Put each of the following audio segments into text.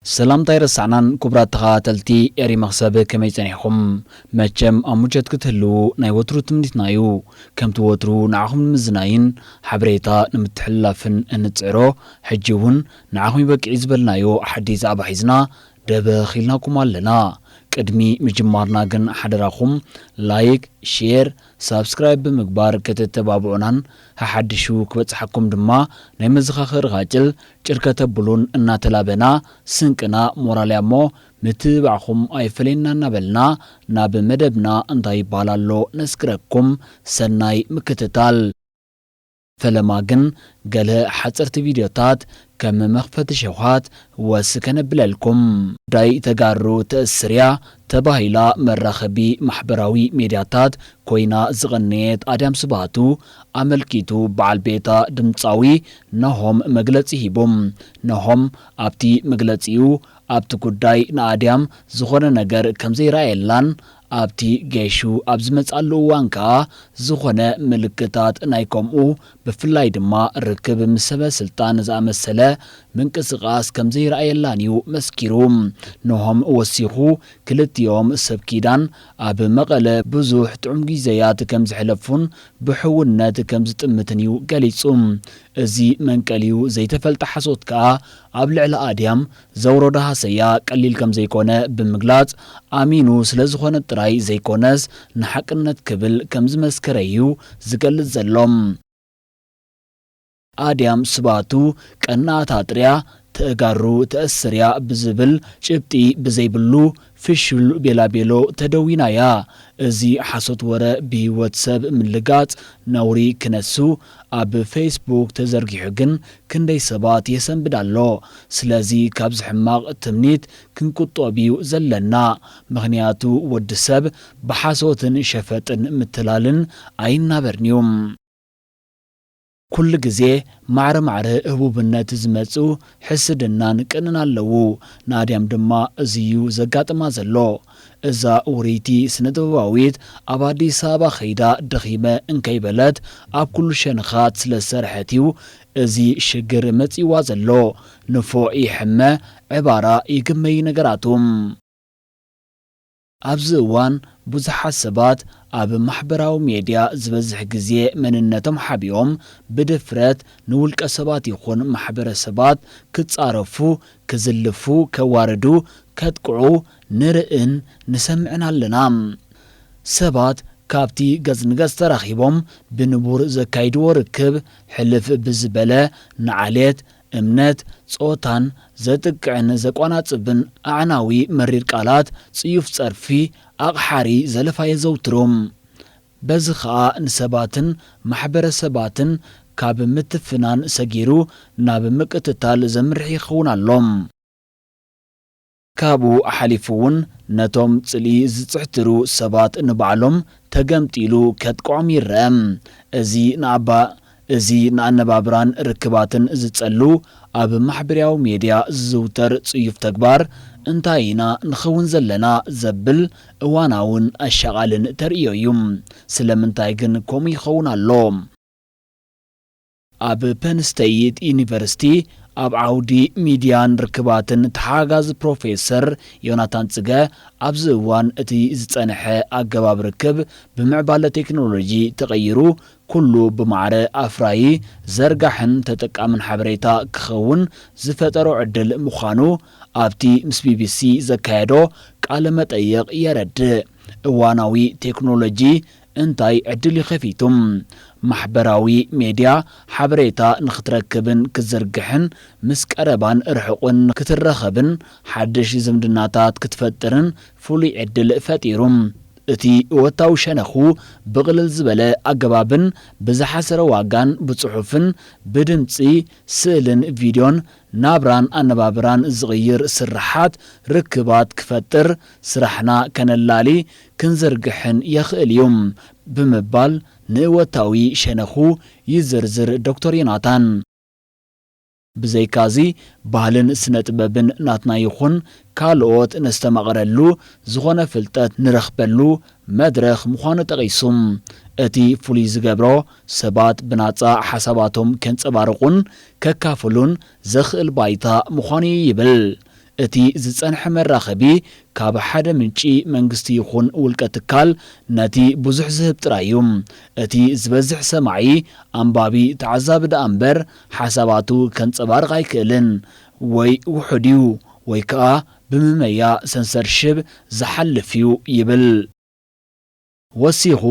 سلام طير السعنان كبرات تغاتلتي اري مغسب كمي تنيحكم ماتشم اموجت كتهلو ناي وترو تمنيتنايو كم توترو نعاهم المزناين حبريتا نمتحلافن انتعرو حجيون نعاهم يبك عزبلنايو حديث ابا حيزنا دابا خيلناكم لنا قدمي مجمارنا جن حدراكم لايك شير سبسكرايب بمقبار كتتبابعونان حدشو كبتصحكم دما ناي مزخاخر غاجل شركة بلون اناتلابنا سنكنا موراليامو متبعكم ايفلينا نابلنا ناب مدبنا انتاي بالالو نسكركم سناي مكتتال فلما جن قال حصرت فيديوهات كم مخفت شوهات وسكن بلالكم داي تقارو تأسريا تباهيلا مرخبي محبراوي ميدياتات كوينا زغنيت آدم سباتو عملكيتو بعالبيتا دمتصاوي نهم مغلطي هبوم نهم ابتي مغلطيو ابتو قداي ناديام زخون نگر كمزي رايلان ابتي جيشو ابزمت علو وانكا زخون ملكتات نايكومو بفلاي دما ركب مسبة سلطان زامسلة من كسغاس كمزي رايلانيو مسكيروم نهم وسيخو كلت يوم سبكيدان اب مقالة بزوح تعمقي زيات كمز حلفون بحونات كمز تمتنيو قليصوم ازي منكاليو زي تفلت حصوتكا ابلع لآديام زورو دها سيا قليل كم زيكونا بمقلات امينو سلزخونا تراي زيكوناز نحقنت كبل كمز مسكريو زقل الزلوم آديام سباتو كأنها تاتريا تأقارو تأسريا بزبل شبتي بزيبلو فشل بيلا بيلو تدوينايا ازي حصوت ورا بواتساب من لقات نوري كنسو اب فيسبوك تزرقي حقن كندي سبات يسن بدالو سلازي كابز حماغ التمنيت كنكوطو بيو زلنا مغنياتو ودساب بحاسوتن شفتن متلالن اين برنيوم كل جزء معر هبوبنات زمتسو حسدنان كننا لو ناديام دما زيو زقات ما زلو إذا أوريتي سندواويت أبادي سابا خيدا دخيمة انكي بلد أب كل شنخات سلسرحتيو ازي شجر متي وازلو نفوعي حمى عبارة يقمي نقراتهم أبزوان بزح السبات أب محبراو ميديا زبزح جزيء من النتم حبيوم بدفرات نول كسبات يخون محبر السبات كتصارفو كزلفو كواردو كتقعو نرئن نسمعنا لنام سبات كابتي غزنغز تراخيبهم بنبور زكايدو ركب حلف بزبلة نعاليت امنت صوتان زتقعن زقوانات صبن اعناوي مرير قالات صيف صرفي اقحاري زلفا يزوتروم بزخا نسباتن محبر سباتن كاب متفنان سجيرو ناب مقتتال زمرحي خونالوم كابو حليفون نتوم صلي زصحترو سبات نبعلوم تغمطيلو كتقوم يرم ازي نابا ازي نانبابران ركباتن زصلو اب محبرياو ميديا زوتر صيف تكبار انتاينا نخون زلنا زبل اواناون اشغالن تريويوم سلمنتاي جن كومي خونالوم اب بن ستيت يونيفرسيتي اب عودي ميديان ركباتن تحاغاز بروفيسور يوناتان صقا ابزوان اتي زصنحه اغباب ركب بمعباله تكنولوجي تغيرو كله بمعره افراي زرغحن تتقامن حبريتا كخون زفترو عدل مخانو ابتي مس بي بي سي زكايدو قال مطيق يرد اواناوي تكنولوجي انتاي عدل خفيتم محبراوي ميديا حبريتا نختركبن كزرقحن مسكربان ارحقن كترخبن حدش زمدناتات كتفترن فولي عدل فتيرم اتي وتاو شنخو بغلل زبله اقبابن بزحسر واغان بصحفن بدمصي سلن فيديون نابران انبابران زغير سرحات ركبات كفتر سرحنا كنلالي كنزرقحن يخل يوم بمبال نوتاوي شنخو يزرزر دكتور يوناتان بزيكازي بالن سنتببن ناتنا يخون كالوت نستمغرلو زغونه فلتات نرخبلو مدرخ مخانه تقيسم اتي فوليز جبرو سبات بناصا حساباتهم كنصبارقون ككافلون زخل بايتا مخاني يبل እቲ ዝጸንሐ መራኸቢ ካብ ሓደ ምንጪ መንግስቲ ይኹን ውልቀ ትካል ነቲ ብዙሕ ዝህብ ጥራዩ እቲ ዝበዝሕ ሰማዒ ኣንባቢ ተዓዛቢ ደኣ እምበር ሓሳባቱ ከንጸባርቕ ኣይክእልን ወይ ውሑድዩ ወይ ከዓ ብምመያ ሰንሰርሽብ ዝሓልፍ እዩ ይብል ወሲኹ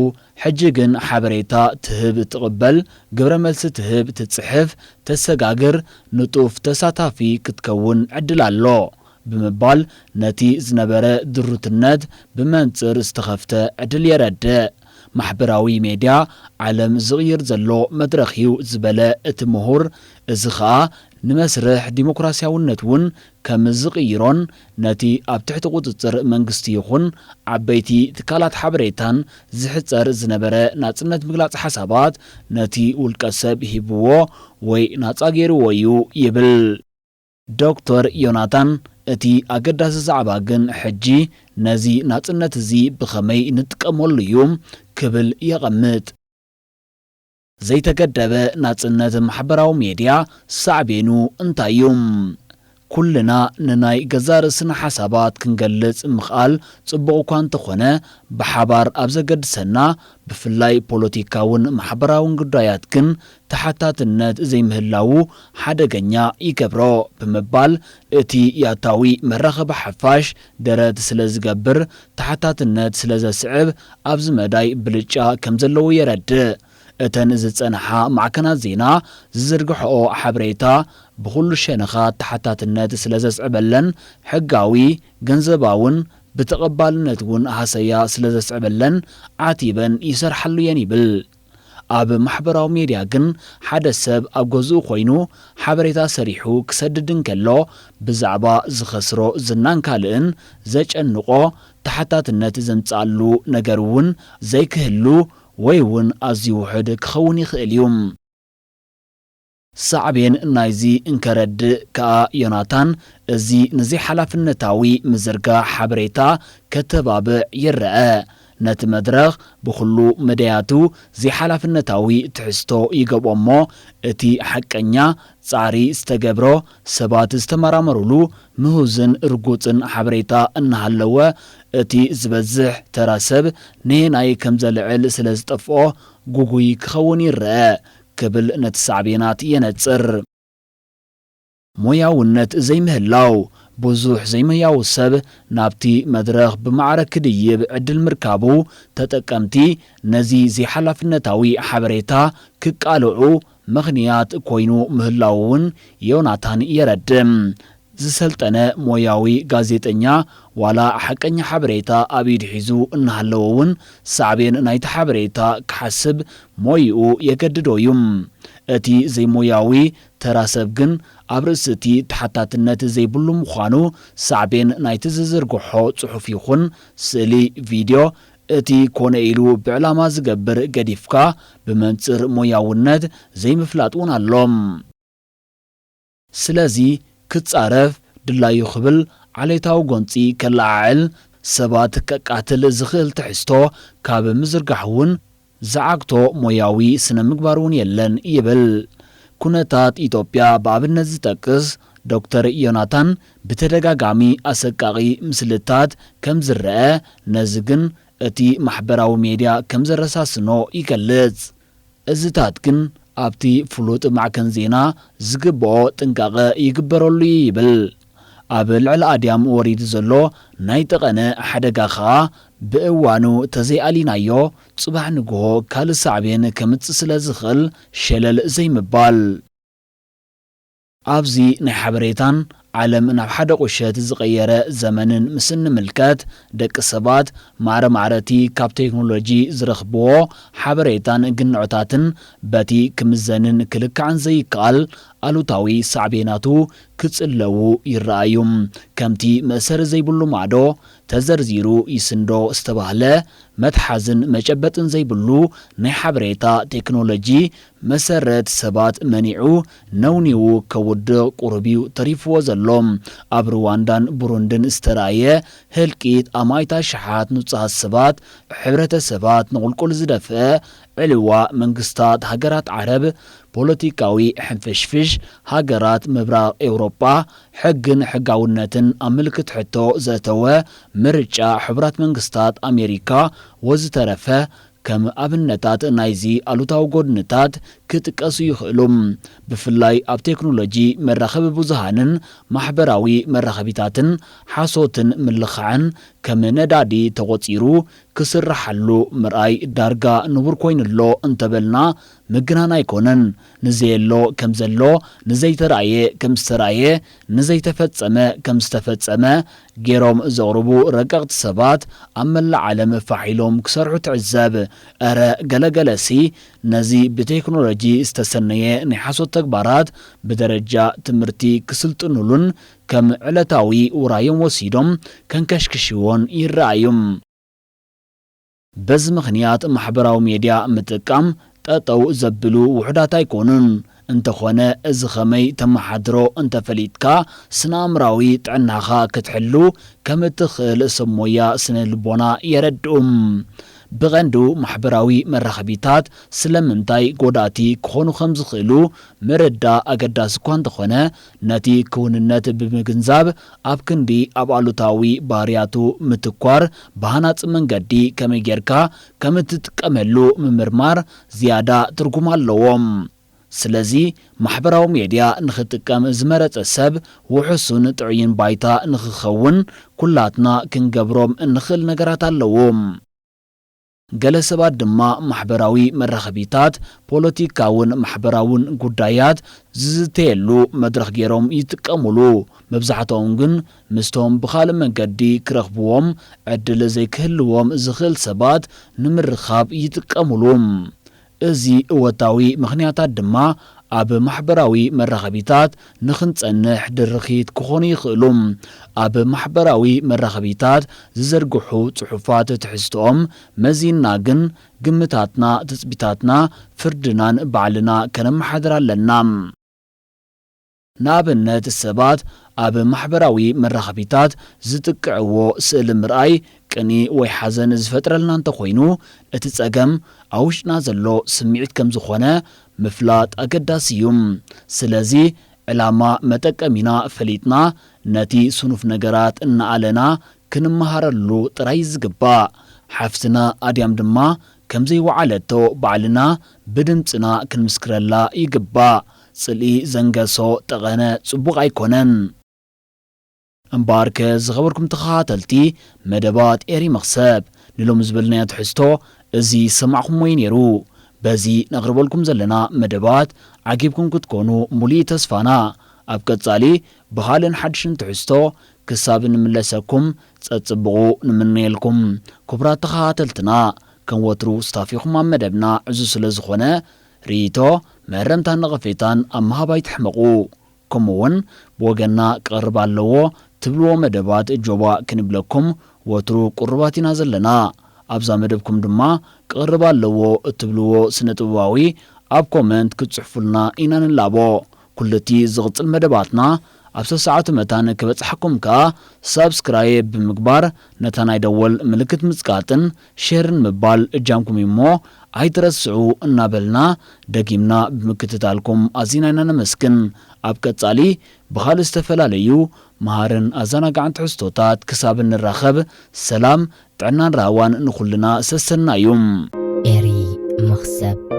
ሕጂ ግን ሓበሬታ ትህብ ትቕበል ግብረ መልሲ ትህብ ትጽሕፍ ተሰጋግር ንጡፍ ተሳታፊ ክትከውን ዕድል ኣሎ ብምባል ነቲ ዝነበረ ድሩትነት ብመንጽር ዝተኸፍተ ዕድል የረድእ ማሕበራዊ ሜድያ ዓለም ዝቕይር ዘሎ መድረኽ እዩ ዝበለ እቲ ምሁር እዚ ኸኣ ንመስርሕ ዲሞክራስያውነት እውን ከም ዝቕይሮን ነቲ ኣብ ትሕቲ ቁፅፅር መንግስቲ ይኹን ዓበይቲ ትካላት ሓበሬታን ዝሕፀር ዝነበረ ናጽነት ምግላጽ ሓሳባት ነቲ ውልቀ ሰብ ሂብዎ ወይ ናጻ ገይርዎ እዩ ይብል ዶክተር ዮናታን እቲ ኣገዳሲ ዛዕባ ግን ሕጂ ነዚ ናጽነት እዚ ብኸመይ ንጥቀመሉ እዩ ክብል የቐምጥ ዘይተገደበ ናጽነት ማሕበራዊ ሜድያ ሳዕቤኑ እንታይ እዩ ኩልና ንናይ ገዛ ርእስና ሓሳባት ክንገልጽ ምኽኣል ጽቡቕ እኳ እንተኾነ ብሓባር ኣብ ዘገድሰና ብፍላይ ፖለቲካውን ማሕበራውን ጉዳያት ግን ተሓታትነት ዘይምህላው ሓደገኛ ይገብሮ ብምባል እቲ ያታዊ መራኸቢ ሓፋሽ ደረት ስለ ዝገብር ተሓታትነት ስለ ዘስዕብ ኣብዚ መዳይ ብልጫ ከም ዘለዎ የረድእ እተን ዝጸንሓ ማዕከናት ዜና ዝዝርግሕኦ ሓበሬታ ብኹሉ ሸነኻት ተሓታትነት ስለ ዘስዕበለን ሕጋዊ ገንዘባውን ብተቐባልነት እውን ሃሰያ ስለ ዘስዕበለን ዓቲበን ይሰርሓሉ እየን ይብል ኣብ ማሕበራዊ ሜድያ ግን ሓደ ሰብ ኣብ ገዝኡ ኮይኑ ሓበሬታ ሰሪሑ ክሰድድ እንከሎ ብዛዕባ ዝኸስሮ ዝናን ካልእን ዘጨንቆ ተሓታትነት ዘምጽኣሉ ነገር እውን ዘይክህሉ ወይ እውን ኣዝዩ ውሕድ ክኸውን ይኽእል እዩ ሳዕቤን ናይዚ እንከረድእ ከዓ ዮናታን እዚ ንዘይ ሓላፍነታዊ ምዝርጋሕ ሓበሬታ ከተባብዕ ይርአ ነቲ መድረኽ ብኹሉ መድያቱ ዘይሓላፍነታዊ ትሕዝቶ ይገብኦ እሞ እቲ ሓቀኛ ጻዕሪ ዝተገብሮ ሰባት ዝተመራመሩሉ ምሁዝን ርጉፅን ሓበሬታ እናሃለወ እቲ ዝበዝሕ ተራ ሰብ ንናይ ከም ዘልዕል ስለ ዝጠፍኦ ጉጉይ ክኸውን ይርአ ክብል ነቲ ሳዕቤናት የነጽር ሞያውነት ዘይምህላው ብዙሕ ዘይመያው ሰብ ናብቲ መድረኽ ብማዕረ ክድይብ ዕድል ምርካቡ ተጠቀምቲ ነዚ ዘይሓላፍነታዊ ሓበሬታ ክቃልዑ ምኽንያት ኮይኑ ምህላው እውን ዮናታን የረድም ዝሰልጠነ ሞያዊ ጋዜጠኛ ዋላ ሓቀኛ ሓበሬታ ኣብ ኢዱ ሒዙ እናሃለዎ እውን ሳዕቤን ናይቲ ሓበሬታ ክሓስብ ሞይኡ የገድዶ እዩ እቲ ዘይሞያዊ ተራ ሰብ ግን ኣብ ርእሲ እቲ ተሓታትነት ዘይብሉ ምዃኑ ሳዕቤን ናይቲ ዝዝርግሖ ጽሑፍ ይኹን ስእሊ ቪድዮ እቲ ኮነ ኢሉ ብዕላማ ዝገብር ገዲፍካ ብመንጽር ሞያውነት ዘይምፍላጥ እውን ኣሎም ስለዚ ክትጻረፍ ድላዩ ክብል ዓሌታዊ ጎንፂ ከለዓዕል ሰባት ከቃትል ዝኽእል ትሕዝቶ ካብ ምዝርጋሕ እውን ዝዓግቶ ሞያዊ ስነ ምግባር እውን የለን ይብል ኩነታት ኢትዮጵያ ብኣብነት ዝጠቅስ ዶክተር ዮናታን ብተደጋጋሚ ኣሰቃቂ ምስልታት ከም ዝረአ ነዚ ግን እቲ ማሕበራዊ ሜድያ ከም ዘረሳስኖ ይገልጽ እዝታት ግን ኣብቲ ፍሉጥ ማዕከን ዜና ዝግብኦ ጥንቃቐ ይግበረሉ ይብል ኣብ ልዕሊ ኣድያም ወሪዱ ዘሎ ናይ ጠቐነ ሓደጋ ኸኣ ብእዋኑ ተዘይኣሊናዮ ጽባሕ ንግሆ ካልእ ሳዕቤን ከምጽእ ስለ ዝኽእል ሸለል ዘይምባል ኣብዚ ናይ ሓበሬታን ዓለም ናብ ሓደ ቁሸት ዝቐየረ ዘመንን ምስ ንምልከት ደቂ ሰባት ማዕረቲ ካብ ቴክኖሎጂ ዝረኽብዎ ሓበሬታን ግንዖታትን በቲ ክምዘንን ክልክዓን ዘይከኣል ኣሉታዊ ሳዕቤናቱ ክጽለዉ ይረኣዩ ከምቲ መእሰሪ ዘይብሉ ማዕዶ ተዘርዚሩ ይስንዶ ዝተባህለ መትሓዝን መጨበጥን ዘይብሉ ናይ ሓበሬታ ቴክኖሎጂ መሰረት ሰባት መኒዑ ነውኒው ከውድቕ ቁርቢው ተሪፍዎ ዘሎ ኣብ ሩዋንዳን ቡሩንድን ዝተረኣየ ህልቂት ኣማይታ ሸሓት ንጹሃት ሰባት ሕብረተሰባት ንቁልቁል ዝደፍአ ዕልዋ መንግስታት ሃገራት ዓረብ ፖለቲካዊ ሕንፍሽፍሽ ሃገራት ምብራቕ ኤውሮጳ ሕግን ሕጋውነትን ኣብ ምልክት ሕቶ ዘእተወ ምርጫ ሕቡራት መንግስታት ኣሜሪካ ወዝተረፈ ከም ኣብነታት ናይዚ ኣሉታዊ ጎድንታት ክጥቀሱ ይኽእሉ ብፍላይ ኣብ ቴክኖሎጂ መራኸቢ ብዙሃንን ማሕበራዊ መራኸቢታትን ሓሶትን ምልኽዓን ከም ነዳዲ ተቖፂሩ ክስራሓሉ ምርኣይ ዳርጋ ንቡር ኮይኑሎ እንተበልና ምግናን ኣይኮነን ንዘየሎ ከም ዘሎ ንዘይተረኣየ ከም ዝተረኣየ ንዘይተፈጸመ ከም ዝተፈጸመ ገይሮም ዘቕርቡ ረቀቕቲ ሰባት ኣብ መላእ ዓለም ፋሒሎም ክሰርሑ ትዕዘብ ኣረ ገለገለሲ ነዚ ብቴክኖሎጂ ዝተሰነየ ናይ ሓሶት ተግባራት ብደረጃ ትምህርቲ ክስልጥኑሉን ከም ዕለታዊ ውራዮም ወሲዶም ከንከሽክሽዎን ይረኣዩም በዚ ምኽንያት ማሕበራዊ ሚድያ ምጥቃም ጠጠው ዘብሉ ውሕዳት ኣይኮኑን እንተኾነ እዚ ኸመይ ተመሓድሮ እንተፈሊጥካ ስነኣምራዊ ጥዕናኻ ክትሕሉ ከም እትኽእል ሰብ ሞያ ስነ ልቦና የረድኡም ብቐንዱ ማሕበራዊ መራኸቢታት ስለምንታይ ጎዳእቲ ክኾኑ ከም ዝኽእሉ ምርዳእ ኣገዳሲ እኳ እንተኾነ ነቲ ክውንነት ብምግንዛብ ኣብ ክንዲ ኣብ ኣሉታዊ ባህርያቱ ምትኳር ብሃናፂ መንገዲ ከመይ ጌርካ ከም እትጥቀመሉ ምምርማር ዝያዳ ትርጉም ኣለዎም ስለዚ ማሕበራዊ ሚድያ ንኽጥቀም ዝመረፀ ሰብ ውሕሱን ጥዑይን ባይታ ንኽኸውን ኩላትና ክንገብሮም እንኽእል ነገራት ኣለዎም ገለ ሰባት ድማ ማሕበራዊ መራኸቢታት ፖለቲካውን ማሕበራውን ጉዳያት ዝዝተየሉ መድረኽ ገይሮም ይጥቀሙሉ መብዛሕትኦም ግን ምስቶም ብኻልእ መንገዲ ክረኽብዎም ዕድል ዘይክህልዎም ዝኽእል ሰባት ንምርኻብ ይጥቀሙሉ እዚ እወታዊ ምኽንያታት ድማ ኣብ ማሕበራዊ መራኸቢታት ንኽንጸንሕ ድርኺት ክኾኑ ይኽእሉ ኣብ ማሕበራዊ መራኸቢታት ዝዘርግሑ ጽሑፋት ትሕዝቶኦም መዚና ግን ግምታትና ትጽቢታትና ፍርድናን ባዕልና ከነመሓድር ኣለና ንኣብነት ሰባት ኣብ ማሕበራዊ መራኸቢታት ዝጥቅዕዎ ስእሊ ምርኣይ ቅኒ ወይ ሓዘን ዝፈጥረልና እንተኾይኑ እቲ ጸገም ኣብ ውሽጥና ዘሎ ስምዒት ከም ዝኾነ ምፍላጥ ኣገዳሲ እዩ ስለዚ ዕላማ መጠቀሚና ፈሊጥና ነቲ ስኑፍ ነገራት እናኣለና ክንመሃረሉ ጥራይ ዝግባእ ሓፍትና ኣድያም ድማ ከምዘይወዓለቶ ባዕልና ብድምፅና ክንምስክረላ ይግባእ ጽልኢ ዘንገሶ ጠቐነ ጽቡቕ ኣይኮነን እምበር ዝኸበርኩም ተኸታተልቲ መደባት ኤሪ መኽሰብ ንሎም ዝበልናዮ ትሕዝቶ እዚ ሰማዕኹም ወይ ነይሩ በዚ ነቕርበልኩም ዘለና መደባት ዓጊብኩም ክትኮኑ ሙሉእ ተስፋና ኣብ ቀጻሊ ብኻልእን ሓድሽን ትሕዝቶ ክሳብ ንምለሰኩም ጸጽብቑ ንምንየልኩም ክቡራት ተኸታተልትና ከም ወትሩ ስታፊኹም ኣብ መደብና ዕዙ ስለ ዝኾነ ሪቶ መረምታን ነቐፌታን ኣብ ምሃባይ ትሕመቑ ከምኡውን ብወገንና ክቐርብ ኣለዎ ትብልዎ መደባት ጆባ ክንብለኩም ወትሩ ቁርባት ኢና ዘለና ኣብዛ መደብኩም ድማ ክቐርብ ኣለዎ እትብልዎ ስነ ጥበባዊ ኣብ ኮመንት ክትጽሕፉልና ኢና ንላቦ ኩልቲ ዝቕጽል መደባትና ኣብ ሰዓቱ መታን ክበጽሐኩም ከ ሰብስክራይብ ብምግባር ነታ ናይ ደወል ምልክት ምጽቃጥን ሼርን ምባል እጃምኩም እሞ ኣይትረስዑ እናበልና ደጊምና ብምክትታልኩም ኣዚና ኢና ነመስግን ኣብ ቀጻሊ ብኻልእ ዝተፈላለዩ መሃርን ኣዘናጋዕን ትሕዝቶታት ክሳብ እንራኸብ ሰላም ጥዕናን ራህዋን ንኹልና ሰሰና እዩ ኤሪ መኽሰብ